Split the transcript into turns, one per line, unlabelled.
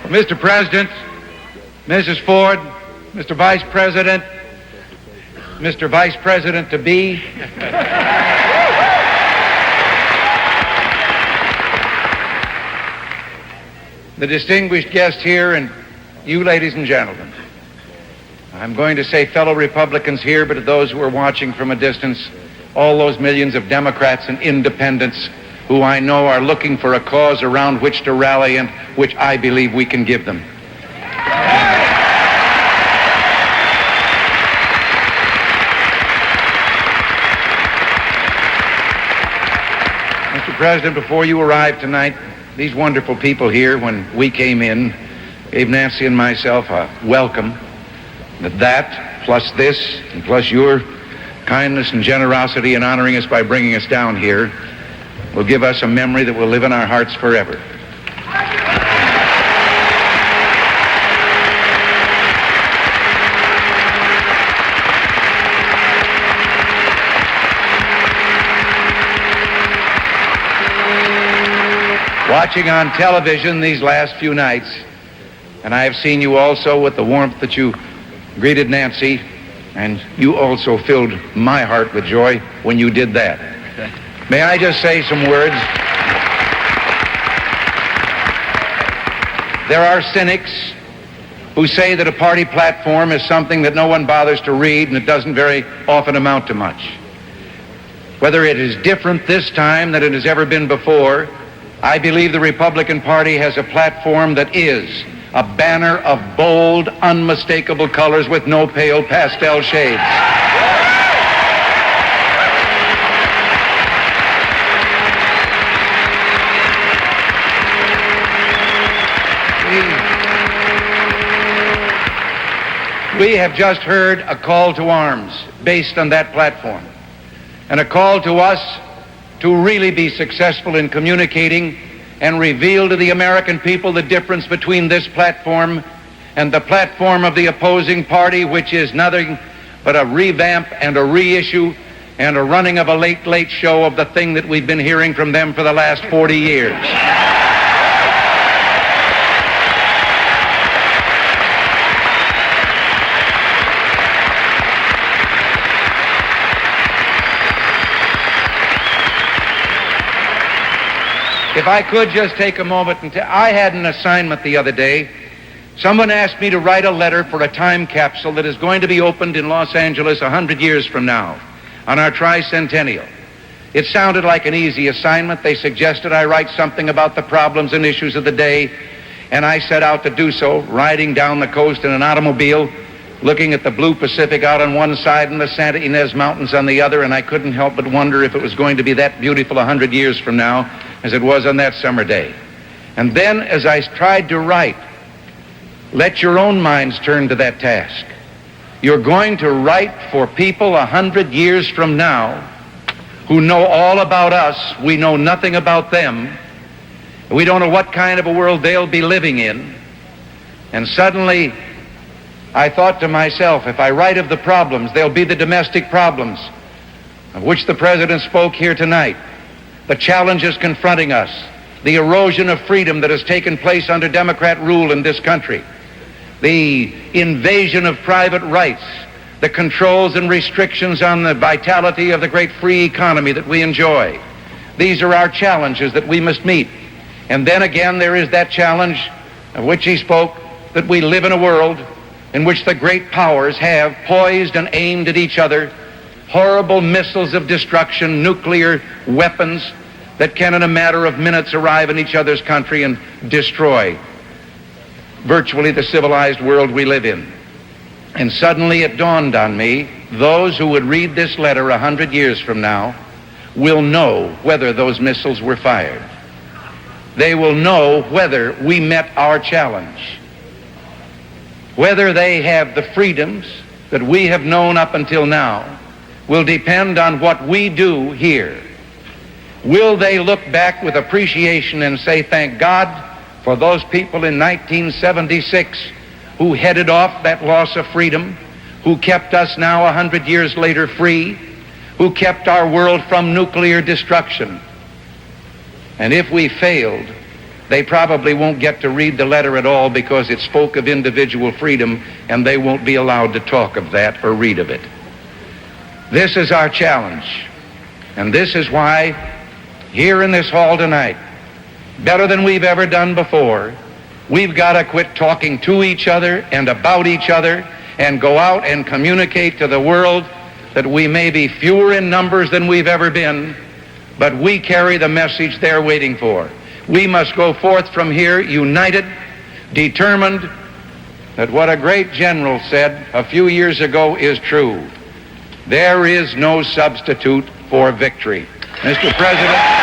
Mr. President, Mrs. Ford, Mr. Vice President, Mr. Vice President to be, the distinguished guest here, and you, ladies and gentlemen. I'm going to say fellow Republicans here, but to those who are watching from a distance, all those millions of Democrats and independents who I know are looking for a cause around which to rally and which I believe we can give them. Mr. President, before you arrived tonight, these wonderful people here, when we came in, gave Nancy and myself a welcome. That, plus this, and plus your kindness and generosity in honoring us by bringing us down here, will give us a memory that will live in our hearts forever. Watching on television these last few nights, and I have seen you also with the warmth that you greeted Nancy, and you also filled my heart with joy when you did that. May I just say some words? There are cynics who say that a party platform is something that no one bothers to read and it doesn't very often amount to much. Whether it is different this time than it has ever been before, I believe the Republican Party has a platform that is a banner of bold, unmistakable colors with no pale pastel shades. We have just heard a call to arms based on that platform, and a call to us to really be successful in communicating and reveal to the American people the difference between this platform and the platform of the opposing party, which is nothing but a revamp and a reissue and a running of a late show of the thing that we've been hearing from them for the last 40 years. If I could just take a moment and I had an assignment the other day. Someone asked me to write a letter for a time capsule that is going to be opened in Los Angeles 100 years from now on our tricentennial. It sounded like an easy assignment. They suggested I write something about the problems and issues of the day, and I set out to do so, riding down the coast in an automobile, looking at the blue Pacific out on one side and the Santa Ynez Mountains on the other, and I couldn't help but wonder if it was going to be that beautiful 100 years from now as it was on that summer day. And then, as I tried to write, let your own minds turn to that task. You're going to write for people 100 years from now who know all about us. We know nothing about them. We don't know what kind of a world they'll be living in. And suddenly, I thought to myself, if I write of the problems, they'll be the domestic problems of which the President spoke here tonight, the challenges confronting us, the erosion of freedom that has taken place under Democrat rule in this country, the invasion of private rights, the controls and restrictions on the vitality of the great free economy that we enjoy. These are our challenges that we must meet. And then again, there is that challenge of which he spoke, that we live in a world in which the great powers have poised and aimed at each other horrible missiles of destruction, nuclear weapons that can in a matter of minutes arrive in each other's country and destroy virtually the civilized world we live in. And suddenly it dawned on me, those who would read this letter 100 years from now will know whether those missiles were fired. They will know whether we met our challenge, whether they have the freedoms that we have known up until now will depend on what we do here. Will they look back with appreciation and say, thank God for those people in 1976 who headed off that loss of freedom, who kept us now 100 years later free, who kept our world from nuclear destruction? And if we failed, They probably won't get to read the letter at all because it spoke of individual freedom, and they won't be allowed to talk of that or read of it. This is our challenge, and this is why here in this hall tonight, better than we've ever done before, we've got to quit talking to each other and about each other and go out and communicate to the world that we may be fewer in numbers than we've ever been, but we carry the message they're waiting for. We must go forth from here united, determined that what a great general said a few years ago is true. There is no substitute for victory. Mr. President,